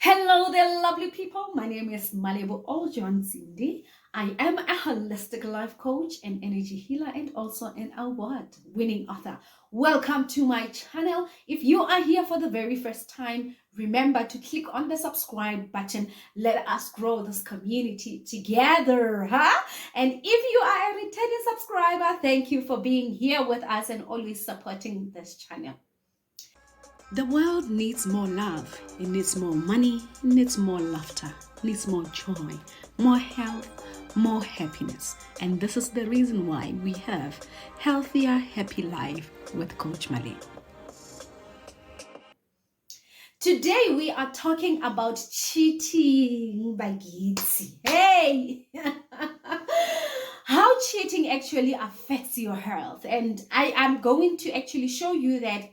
Hello there, lovely people. My name is Malebo Oljon Zindi. I am a holistic life coach and energy healer and also an award-winning author. Welcome to my channel. If you are here for the very first time, remember to click on the subscribe button. Let us grow this community together, huh? And if you are a returning subscriber, thank you for being here with us and always supporting this channel. The world needs more love, it needs more money, it needs more laughter, it needs more joy, more health, more happiness. And this is the reason why we have Healthier Happy Life with Coach Mali. Today we are talking about cheating bagitsi. Hey! How cheating actually affects your health. And I am going to actually show you that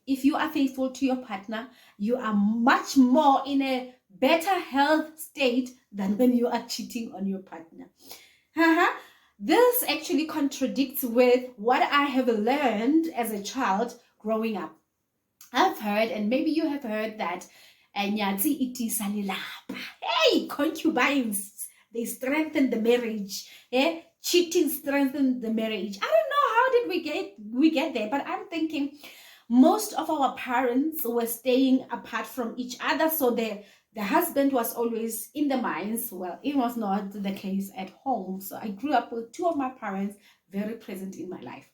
if you are faithful to your partner, you are much more in a better health state than when you are cheating on your partner. This actually contradicts with what I have learned as a child growing up. I've heard, and maybe you have heard that nyatsi iti salilapa. Hey, concubines, they strengthen the marriage. Cheating strengthened the marriage. I don't know how did we get there, but I'm thinking most of our parents were staying apart from each other, so the husband was always in the mines. Well, it was not the case at home. So I grew up with two of my parents very present in my life.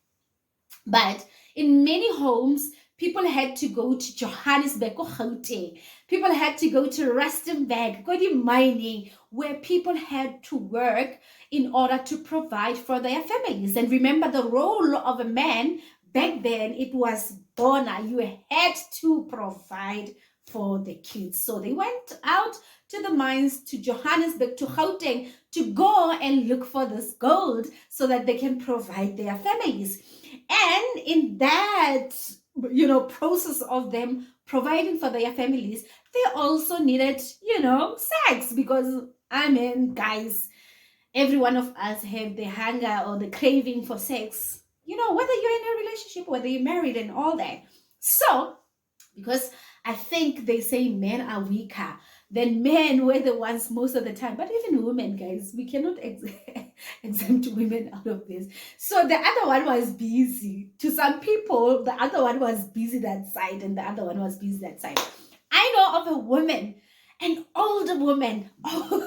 But in many homes, people had to go to Johannesburg or Gauteng. People had to go to Rustenburg, go to mining, where people had to work in order to provide for their families. And remember, the role of a man back then, it was bona. You had to provide for the kids. So they went out to the mines, to Johannesburg, to Gauteng, to go and look for this gold so that they can provide their families. And in that, process of them providing for their families, they also needed, sex, because guys, every one of us have the hunger or the craving for sex, whether you're in a relationship, whether you're married and all that. So, because I think they say men are weaker, then men were the ones most of the time. But even women, guys, we cannot exempt women out of this. So the other one was busy. To some people, the other one was busy that side and the other one was busy that side. I know of a woman, an older woman, old,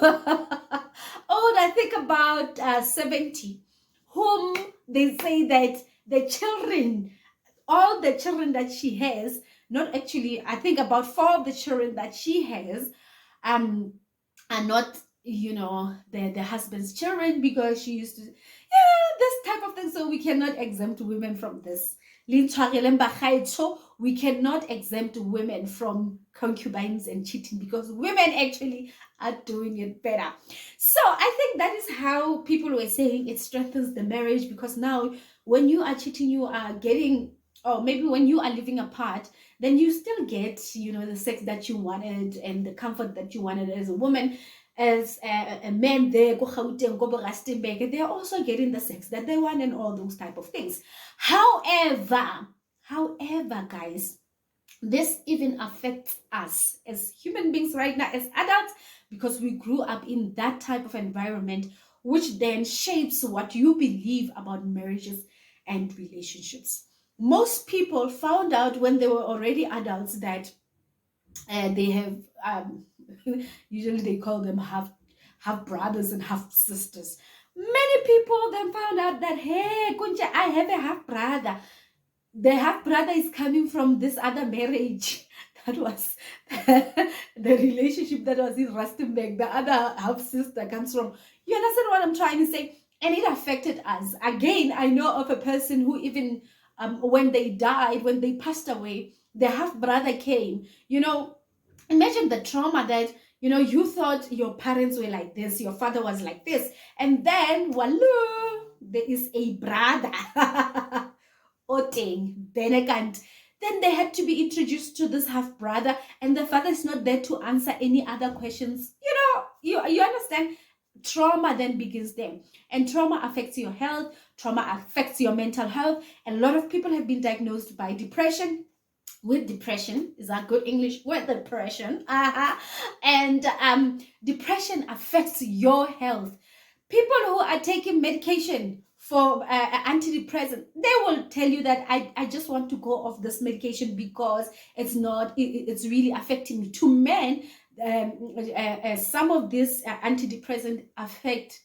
I think about 70, whom they say that the children, all the children that she has, not actually, I think about 4 of the children that she has are not, the husband's children, because she used to, this type of thing. So we cannot exempt women from this. We cannot exempt women from concubines and cheating, because women actually are doing it better. So I think that is how people were saying it strengthens the marriage, because now when you are cheating, you are getting, or maybe when you are living apart, then you still get, the sex that you wanted and the comfort that you wanted as a woman. As a man there, they're also getting the sex that they want and all those type of things. However, guys, this even affects us as human beings right now, as adults, because we grew up in that type of environment, which then shapes what you believe about marriages and relationships. Most people found out when they were already adults that they have usually they call them half brothers and half sisters. Many people then found out that, hey, Kunja, I have a half brother. The half brother is coming from this other marriage. That was the relationship that was in Rustenburg. The other half sister comes from. You understand what I'm trying to say? And it affected us. Again, I know of a person who even when they died, when they passed away, the half brother came. Imagine the trauma that, you thought your parents were like this, your father was like this, and then, voila, there is a brother, Oteng, Benekant. Then they had to be introduced to this half brother, and the father is not there to answer any other questions. You understand? Trauma then begins there, and trauma affects your health, trauma affects your mental health. A lot of people have been diagnosed by depression, with depression. Is that good English? With depression. And depression affects your health. People who are taking medication for antidepressant, they will tell you that I just want to go off this medication because it's really affecting me. To men, some of this antidepressant affect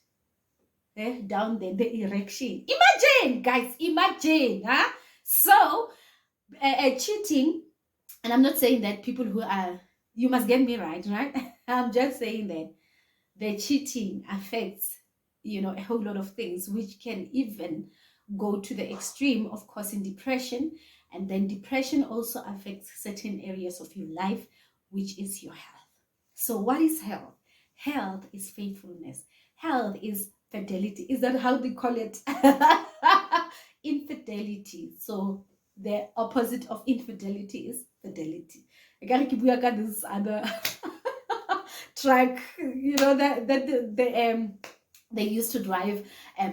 down there the erection. Imagine, guys, imagine, huh? So cheating, and I'm not saying that people who are, you must get me right? I'm just saying that the cheating affects, a whole lot of things, which can even go to the extreme of causing depression. And then depression also affects certain areas of your life, which is your health. So what is health? Health is faithfulness. Health is fidelity. Is that how they call it? Infidelity. So the opposite of infidelity is fidelity. I gotta keep working this other track, that they used to drive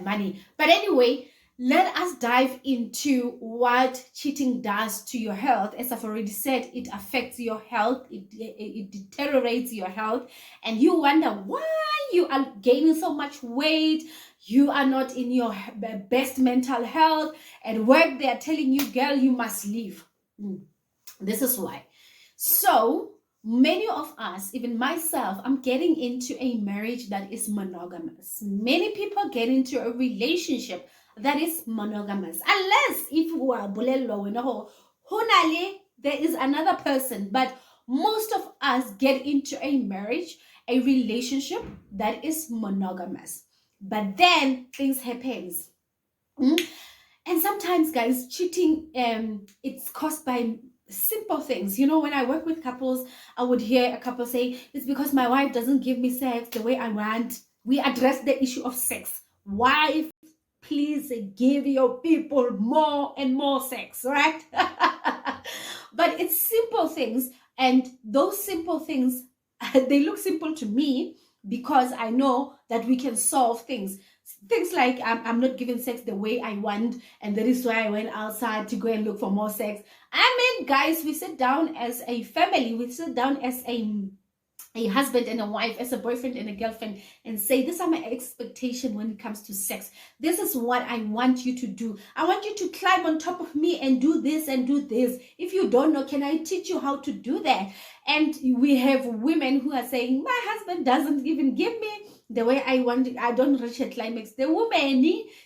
money. But anyway, let us dive into what cheating does to your health. As I've already said, it affects your health, it deteriorates your health, and you wonder why you are gaining so much weight. You are not in your best mental health. At work, they are telling you, girl, you must leave. This is why. So many of us, even myself, I'm getting into a marriage that is monogamous. Many people get into a relationship that is monogamous, unless if you are bolelo, there is another person. But most of us get into a marriage, a relationship that is monogamous. But then things happens. And sometimes, guys, cheating, it's caused by simple things. When I work with couples, I would hear a couple say, it's because my wife doesn't give me sex the way I want. We address the issue of sex. Wife, please give your people more and more sex, right? But it's simple things. And those simple things, they look simple to me because I know that we can solve things. Things like I'm not giving sex the way I want, and that is why I went outside to go and look for more sex. I mean, guys, we sit down as a family, we sit down as a husband and a wife, as a boyfriend and a girlfriend, and say, these are my expectations when it comes to sex. This is what I want you to do. I want you to climb on top of me and do this and do this. If you don't know, can I teach you how to do that? And we have women who are saying, my husband doesn't even give me the way I want it. I don't reach a climax. The women,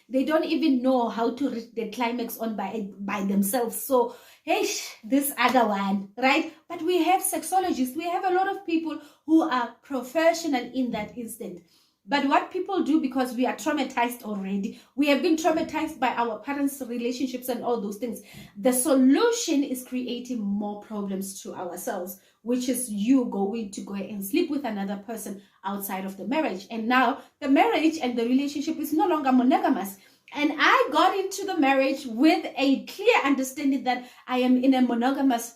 they don't even know how to reach the climax on by themselves. So, hey, this other one, right? But we have sexologists. We have a lot of people who are professional in that instant. But what people do, because we are traumatized already, we have been traumatized by our parents' relationships and all those things. The solution is creating more problems to ourselves, which is you going to go and sleep with another person outside of the marriage. And now the marriage and the relationship is no longer monogamous. And I got into the marriage with a clear understanding that I am in a monogamous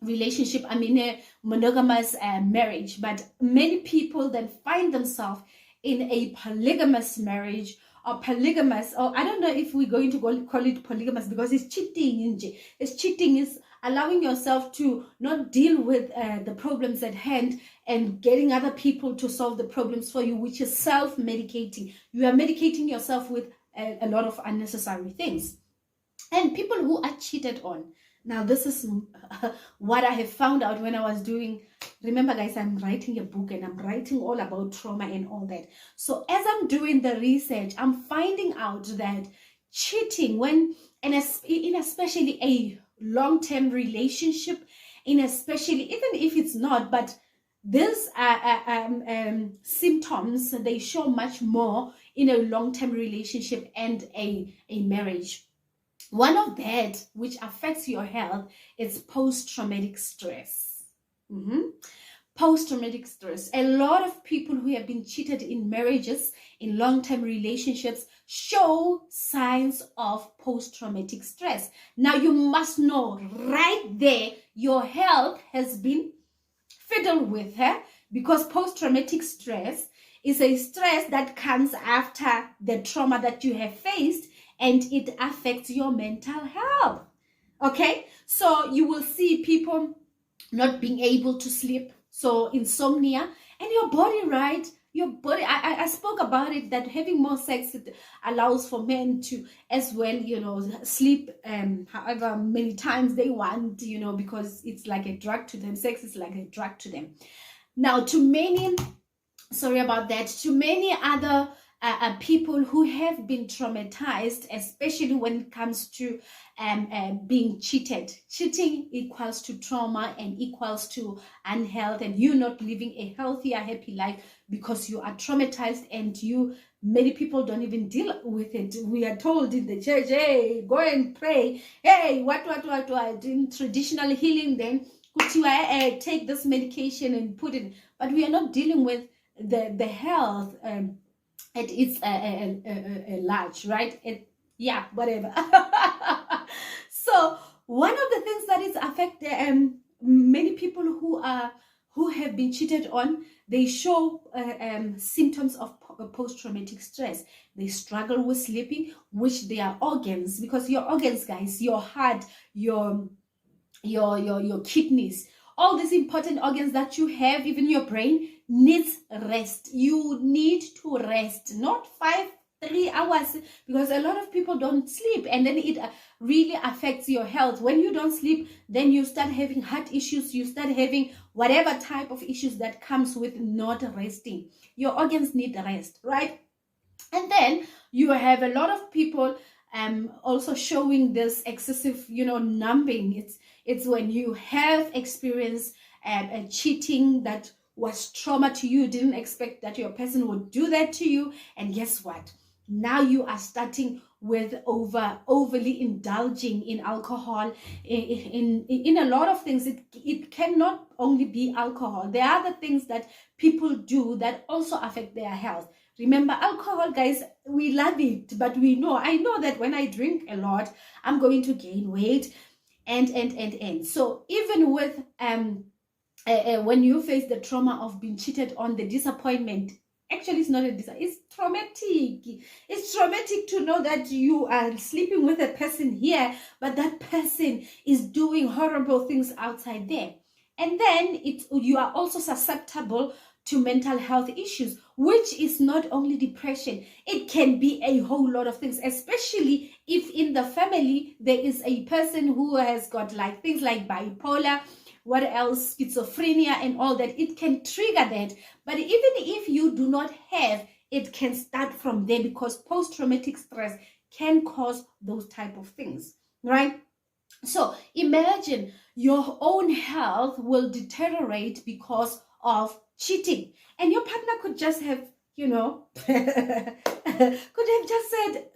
relationship. I'm in a monogamous marriage. But many people then find themselves in a polygamous marriage, or polygamous, or I don't know if we're going to call it polygamous, because it's cheating. It's cheating is allowing yourself to not deal with the problems at hand and getting other people to solve the problems for you, which is self-medicating. You are medicating yourself with a lot of unnecessary things. And people who are cheated on. Now, this is what I have found out when I was doing, remember guys, I'm writing a book and I'm writing all about trauma and all that. So as I'm doing the research, I'm finding out that cheating, in especially a long-term relationship, especially, even if it's not, but these symptoms, they show much more in a long-term relationship and a marriage. One of that which affects your health is post-traumatic stress. Post-traumatic stress. A lot of people who have been cheated in marriages, in long-term relationships, show signs of post-traumatic stress. Now you must know right there, your health has been fiddled with, because post-traumatic stress is a stress that comes after the trauma that you have faced, and it affects your mental health. Okay, so you will see people not being able to sleep, so insomnia, and your body, right? Your body, I spoke about it, that having more sex, it allows for men to as well, sleep however many times they want, because it's like a drug to them. Sex is like a drug to them. Now, to many, sorry about that, to many other people who have been traumatized, especially when it comes to being cheated. Cheating equals to trauma and equals to unhealth, and you not living a healthier, happy life because you are traumatized, and many people don't even deal with it. We are told in the church, hey, go and pray. Hey, what in traditional healing, then take this medication and put it, but we are not dealing with the health at its large, right? Yeah, whatever. So one of the things that is affect many people who have been cheated on, they show symptoms of post-traumatic stress. They struggle with sleeping, which their organs, because your organs, guys, your heart, your kidneys, all these important organs that you have, even your brain, needs rest. You need to rest, not 3 hours, because a lot of people don't sleep, and then it really affects your health. When you don't sleep, then you start having heart issues, you start having whatever type of issues that comes with not resting. Your organs need rest, right? And then you have a lot of people also showing this excessive, numbing. It's when you have experienced a cheating that was trauma to you, didn't expect that your person would do that to you, and guess what? Now you are starting with overly indulging in alcohol, in a lot of things. It cannot only be alcohol. There are other things that people do that also affect their health. Remember, alcohol, guys, we love it, but I know that when I drink a lot, I'm going to gain weight, and so even with when you face the trauma of being cheated on, the disappointment, actually it's not it's traumatic. It's traumatic to know that you are sleeping with a person here, but that person is doing horrible things outside there. And then you are also susceptible to mental health issues, which is not only depression. It can be a whole lot of things, especially if in the family there is a person who has got like things like bipolar, what else, schizophrenia and all that. It can trigger that. But even if you do not have, it can start from there, because post-traumatic stress can cause those type of things, right? So imagine your own health will deteriorate because of cheating, and your partner could just have, could have just said,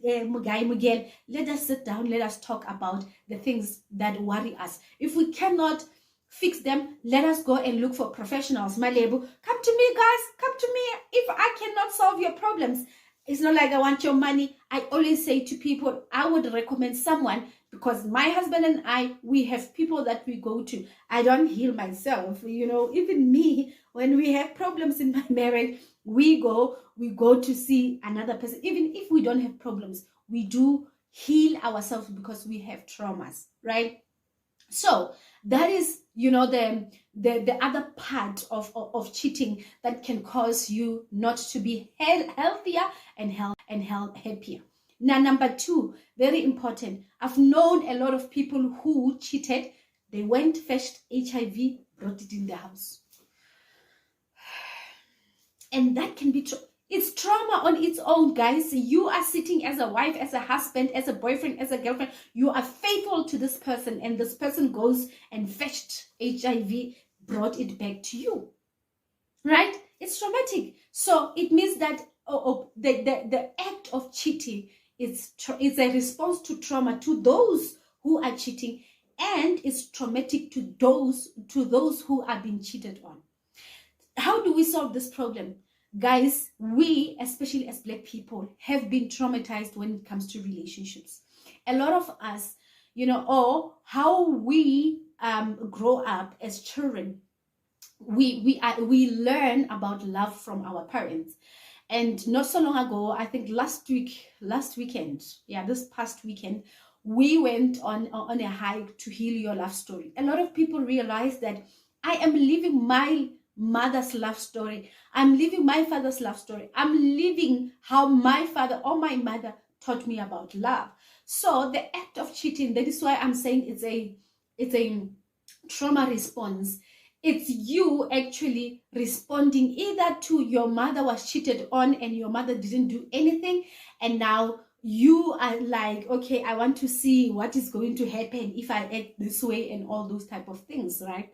Miguel, let us sit down, let us talk about the things that worry us. If we cannot fix them, let us go and look for professionals. Malebo, come to me, guys, come to me. If I cannot solve your problems, it's not like I want your money. I always say to people, I would recommend someone, because my husband and I, we have people that we go to. I don't heal myself. Even me, when we have problems in my marriage, we go to see another person. Even if we don't have problems, we do heal ourselves because we have traumas, right? So that is, the other part of cheating that can cause you not to be healthier and happier. Now, number 2, very important. I've known a lot of people who cheated. They went, fetched HIV, brought it in the house. And that can be it's trauma on its own, guys. You are sitting as a wife, as a husband, as a boyfriend, as a girlfriend. You are faithful to this person, and this person goes and fetched HIV, brought it back to you, right? It's traumatic. So it means that the act of cheating is a response to trauma to those who are cheating, and it's traumatic to those who are being cheated on. How do we solve this problem? Guys, we, especially as Black people, have been traumatized when it comes to relationships. A lot of us, or how we grow up as children, we learn about love from our parents. And not so long ago, I think this past weekend, we went on a hike to heal your love story. A lot of people realize that I am living my mother's love story. I'm living my father's love story. I'm living how my father or my mother taught me about love. So the act of cheating, that is why I'm saying it's a trauma response. It's you actually responding either to your mother was cheated on and your mother didn't do anything, and now you are like, okay, I want to see what is going to happen if I act this way and all those type of things, right?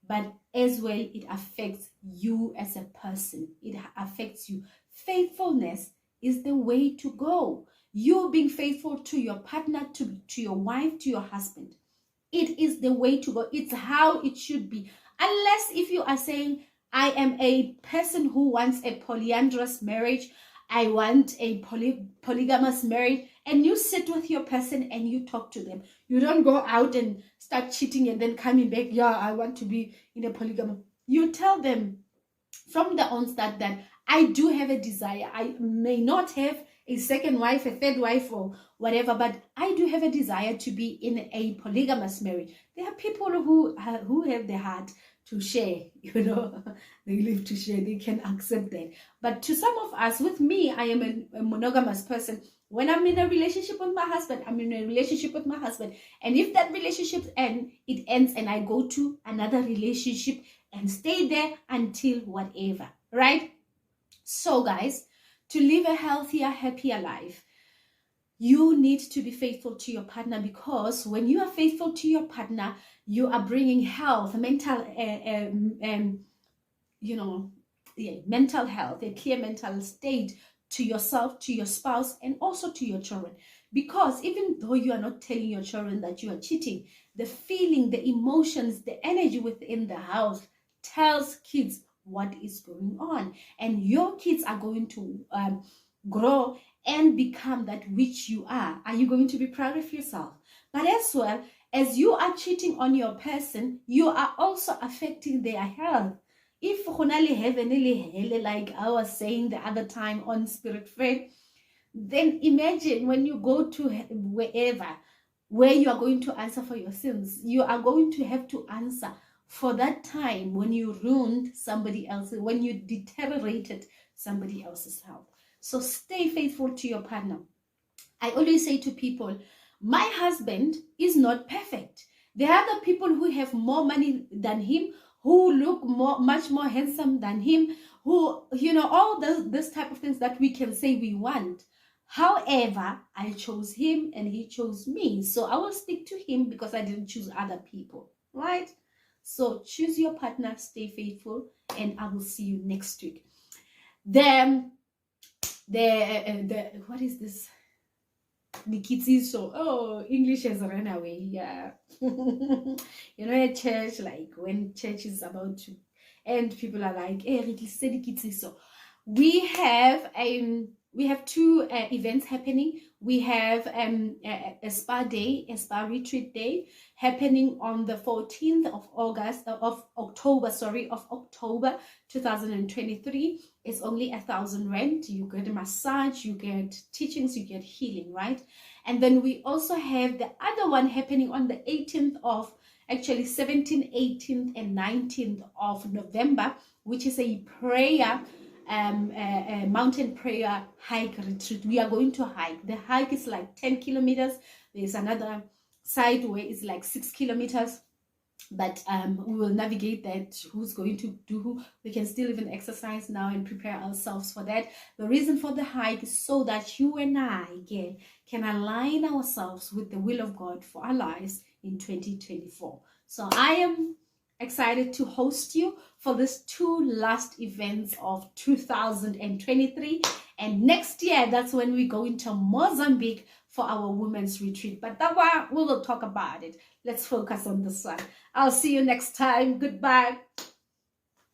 But as well, it affects you as a person. It affects you. Faithfulness is the way to go. You being faithful to your partner, to your wife, to your husband. It is the way to go. It's how it should be. Unless if you are saying, I am a person who wants a polyandrous marriage, I want a polygamous marriage, and you sit with your person and you talk to them. You don't go out and start cheating and then coming back, yeah, I want to be in a polygamy. You tell them from the onset that I do have a desire. I may not have a second wife, a third wife, or whatever, but I do have a desire to be in a polygamous marriage. There are people who have the heart to share, they live to share, they can accept that. But to some of us, with me, I am a monogamous person. When I'm in a relationship with my husband, I'm in a relationship with my husband. And if that relationship ends and I go to another relationship and stay there until whatever, right? So guys, to live a healthier, happier life, you need to be faithful to your partner, because when you are faithful to your partner, you are bringing health, mental mental health, a clear mental state to yourself, to your spouse, and also to your children. Because even though you are not telling your children that you are cheating, the feeling, the emotions, the energy within the house tells kids what is going on. And your kids are going to grow and become that which you are. Are you going to be proud of yourself? But as well, as you are cheating on your person, you are also affecting their health. If like I was saying the other time on Spirit Faith, then imagine when you go to wherever, where you are going to answer for your sins, you are going to have to answer for that time when you ruined somebody else, when you deteriorated somebody else's health. So stay faithful to your partner. I always say to people, my husband is not perfect. There are other people who have more money than him, who look much more handsome than him, who, all this type of things that we can say we want. However, I chose him and he chose me. So I will stick to him because I didn't choose other people, right? So choose your partner, stay faithful, and I will see you next week. Then what is this? The kids is so English has run away. Yeah. At church, like when church is about to end, people are like, hey, so we have two events happening. We have a spa day, a spa retreat day happening on the 14th of October 2023. It's only 1,000 rand. You get a massage, you get teachings, you get healing, right? And then we also have the other one happening on the 18th of, actually 17th, 18th, and 19th of November, which is a prayer, a mountain prayer hike retreat. We are going to hike. The hike is like 10 kilometers. There's another side where it's like 6 kilometers. But we will navigate that, who's going to do who. We can still even exercise now and prepare ourselves for that. The reason for the hike is so that you and I can align ourselves with the will of God for our lives in 2024. So I am excited to host you for these two last events of 2023. And next year, that's when we go into Mozambique for our women's retreat. But that one, we will talk about it. Let's focus on this one. I'll see you next time. Goodbye.